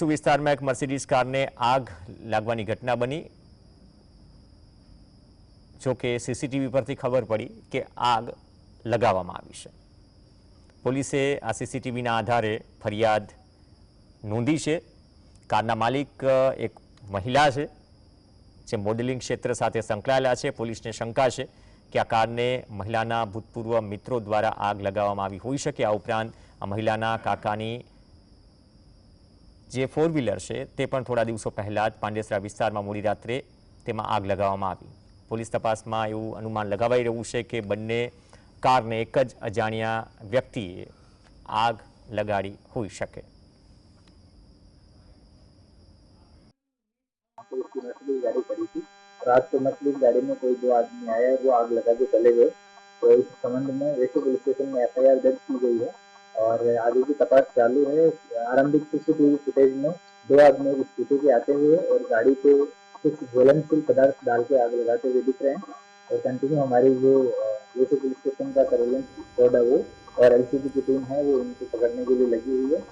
વિસ્તારમાં એક મર્સિડીઝ કારને આગ લાગવાની ઘટના બની। જો કે સીસીટીવી પરથી ખબર પડી કે આગ લગાવવામાં આવી છે। પોલીસે આ સીસીટીવીના આધારે ફરિયાદ નોંધી છે। કારના માલિક એક મહિલા છે જે મોડેલિંગ ક્ષેત્ર સાથે સંકળાયેલા છે। પોલીસને શંકા છે કે આ કારને મહિલાના ભૂતપૂર્વ મિત્રો દ્વારા આગ લગાવવામાં આવી હોઈ શકે। આ ઉપરાંત આ મહિલાના કાકાની જે ફોર વ્હીલર છે તે પણ થોડા દિવસો પહેલા જ પાંડેસરા વિસ્તારમાં મોડી રાત્રે તેમાં આગ લગાવવામાં આવી। પોલીસ તપાસમાં એવું અનુમાન લગાવાઈ રહ્યું છે કે બંને કારને એક જ અજાણ્યા વ્યક્તિએ આગ લગાડી હોઈ શકે। गाड़ी खड़ी थी। रात को मर्सिडीज गाड़ी में कोई दो आदमी आया, वो आग लगा के चले गए। तो इस संबंध में वैसे पुलिस स्टेशन में एफआईआर दर्ज की गई है और आगे की तपास चालू है। आरंभिक सीसीटीवी फुटेज में दो आदमी स्कूटी पे आते हुए और गाड़ी पे कुछ ज्वलनशील पदार्थ डाल के आग लगाते हुए दिख रहे हैं। और कंटिन्यू हमारी जो वैसे पुलिस स्टेशन का सर्वेलेंस स्क्वाड है वो और एलसीबी की टीम है वो उनको पकड़ने के लिए लगी हुई है।